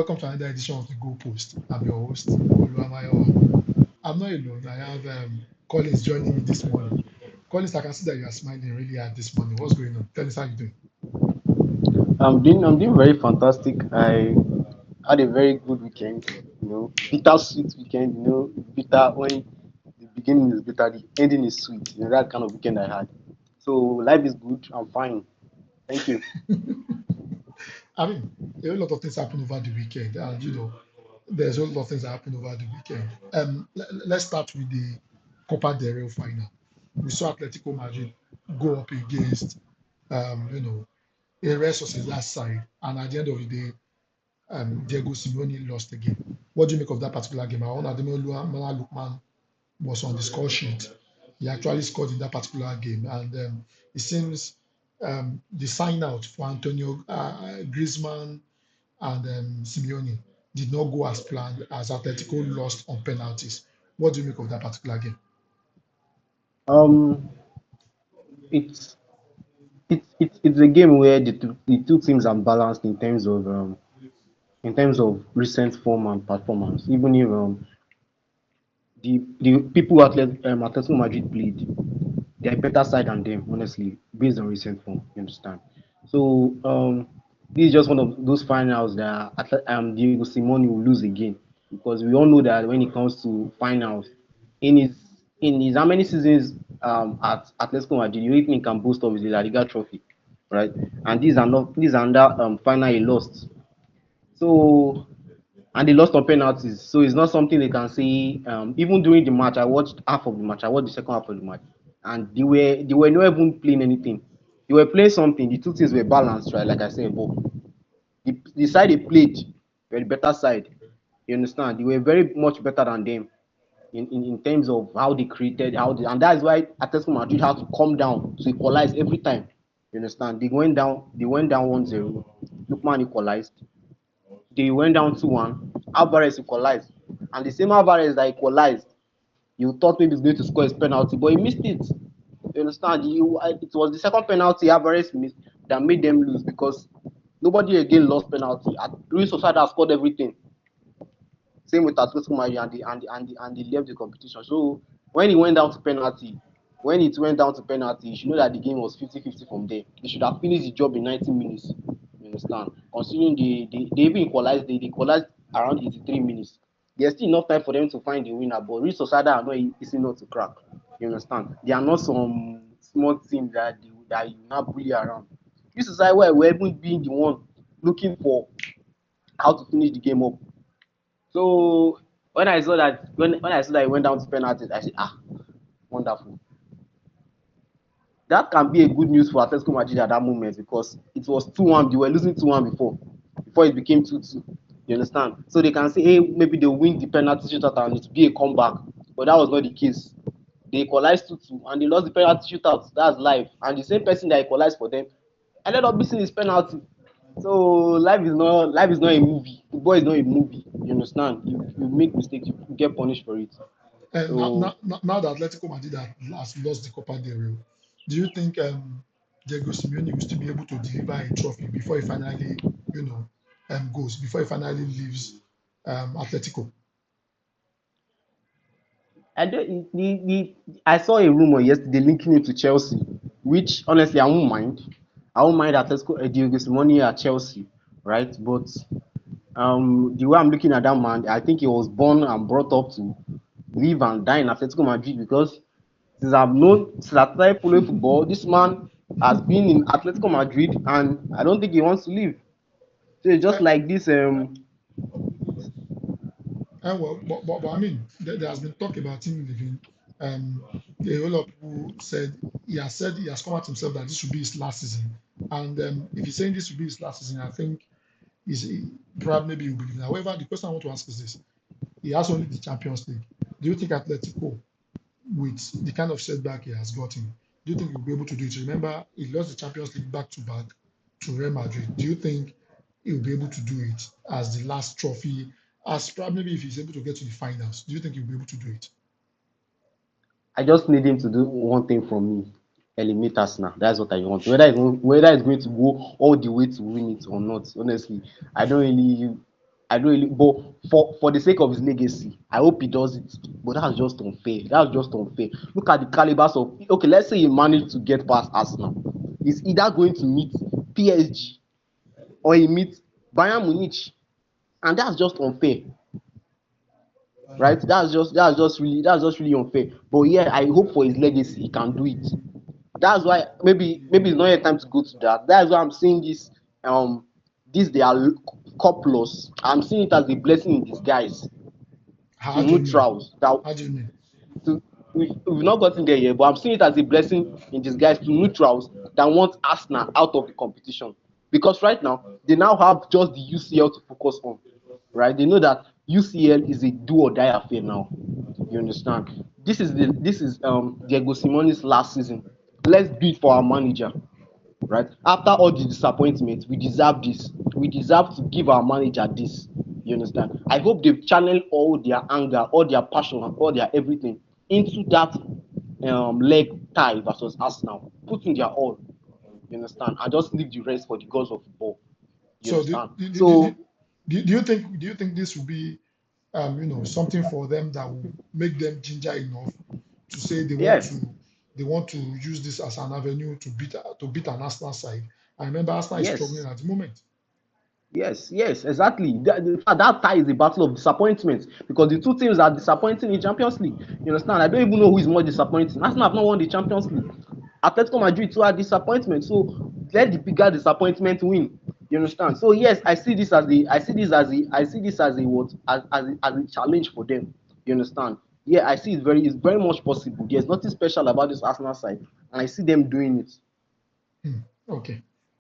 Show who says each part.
Speaker 1: Welcome to another edition of the Goalpost. I'm your host, Oluwamayowa. I'm not alone. I have Collins joining me this morning. Collins, I can see that you are smiling really hard this morning. What's going on? Tell us how you doing.
Speaker 2: I'm doing very fantastic. I had a very good weekend, bitter sweet weekend, bitter when the beginning is bitter, the ending is sweet. That kind of weekend I had. So life is good. I'm fine. Thank you.
Speaker 1: I mean, a whole lot of things happened over the weekend, and there's a whole lot of things that happened over the weekend. Let's start with the Copa del Rey final. We saw Atletico Madrid go up against, a Real Sociedad side, and at the end of the day, Diego Simeone lost again. What do you make of that particular game? Our own Ademola Lookman was on the score sheet. He actually scored in that particular game, and it seems the sign out for Antonio Griezmann and Simeone did not go as planned as Atletico lost on penalties. What do you make of that particular game?
Speaker 2: Um, it's it's a game where the two teams are balanced in terms of recent form and performance. Even if the people Atletico Madrid played, they're a better side than them, honestly, based on recent form. You understand? So this is just one of those finals that Diego Simone will lose again, because we all know that when it comes to finals, in his in his how many seasons at Atletico Madrid, you think he can boast of his La Liga trophy, right? And these are that final he lost. So and they lost on penalties. So it's not something they can say. Even during the match, I watched half of the match. I watched the second half of the match, and they were not even playing anything. They were playing something. The two teams were balanced, right? Like I said, but the side they played were the better side. You understand? They were very much better than them in terms of how they created, and that's why Atletico Madrid had to come down to equalize every time. You understand? They went down 1-0. Lookman equalized. They went down 2-1. Alvarez equalized. And the same Alvarez that equalized, you thought maybe he's going to score his penalty, but he missed it. You understand? It was the second penalty Alvarez missed that made them lose, because nobody again lost penalty. Luis Osada scored everything. Same with Atletico Madrid, and they left the competition. So when it went down to penalty, you should know that the game was 50-50 from there. They should have finished the job in 90 minutes. You understand? Considering they even equalized around 83 minutes. There's still enough time for them to find the winner, but Real Sociedad are not easy not to crack. You understand? They are not some small team that you now bully around. Real Sociedad were even being the one looking for how to finish the game up. So when I saw that it went down to penalties, I said, wonderful. That can be a good news for Atletico Madrid at that moment, because it was 2-1. They were losing 2-1 before it became 2-2. You understand? So they can say, hey, maybe they'll win the penalty shootout and it will be a comeback. But that was not the case. They equalized 2-2 and they lost the penalty shootout. That's life. And the same person that equalized for them ended up missing his penalty. So life is not a movie. Football is not a movie. You understand? You make mistakes, you get punished for it.
Speaker 1: And
Speaker 2: So
Speaker 1: now that Atletico Madrid has lost the Copa del Rey, do you think Diego Simeone will still be able to deliver a trophy before he finally, before he finally leaves Atletico?
Speaker 2: I don't, I saw a rumor yesterday linking him to Chelsea, which honestly I won't mind. I won't mind Atletico Diego Simeone at Chelsea, right? But the way I'm looking at that man, I think he was born and brought up to live and die in Atletico Madrid, because since I started following football, this man has been in Atletico Madrid, and I don't think he wants to leave. So it's just
Speaker 1: Uh,
Speaker 2: like this.
Speaker 1: but I mean, there has been talk about him leaving. Um, a whole lot of people said he has come out himself that this should be his last season. And if he's saying this should be his last season, I think probably maybe you believe. However, the question I want to ask is this: he has only the Champions League. Do you think Atletico, with the kind of setback he has gotten, do you think he'll be able to do it? Remember, he lost the Champions League back to back to Real Madrid. Do you think he'll be able to do it as the last trophy? As probably if he's able to get to the finals, do you think he'll be able to do it?
Speaker 2: I just need him to do one thing from me: eliminate Arsenal. That's what I want. Whether it's going to go all the way to win it or not, honestly, I don't really. I don't really, but for the sake of his legacy, I hope he does it. But that's just unfair. That's just unfair. Look at the calibers of, okay, let's say he managed to get past Arsenal. He's either going to meet PSG or he meets Bayern Munich, and that's just unfair, right? That's just really unfair. But yeah, I hope for his legacy he can do it. That's why maybe it's not yet time to go to that. That's why I'm seeing this their cup loss. I'm seeing it as a blessing in disguise to
Speaker 1: How do you mean?
Speaker 2: neutrals that
Speaker 1: How do you mean?
Speaker 2: to we've not gotten there yet, but I'm seeing it as a blessing in disguise to neutrals that want Arsenal out of the competition. Because right now they now have just the UCL to focus on. Right? They know that UCL is a do or die affair now. You understand? This is Diego Simone's last season. Let's do it for our manager. Right? After all the disappointment, we deserve this. We deserve to give our manager this. You understand? I hope they've channeled all their anger, all their passion, and all their everything into that leg tie versus Arsenal. Put in their all. You understand? And just leave the rest for the gods of football. You
Speaker 1: So do,
Speaker 2: understand?
Speaker 1: do, do, do,
Speaker 2: So
Speaker 1: do you think this will be something for them that will make them ginger enough to say
Speaker 2: yes,
Speaker 1: they want to use this as an avenue to beat an Arsenal side. I remember Arsenal is struggling
Speaker 2: yes.
Speaker 1: at the moment.
Speaker 2: Yes, exactly. That tie is a battle of disappointment because the two teams are disappointing in Champions League. You understand? I don't even know who is more disappointing. Arsenal have not won the Champions League. Atletico Madrid too are disappointment. So let the bigger disappointment win. You understand? So yes, I see this as a what as a challenge for them. You understand? Yeah, I see it's very much possible. There's nothing special about this Arsenal side, and I see them doing it.
Speaker 1: Hmm. Okay.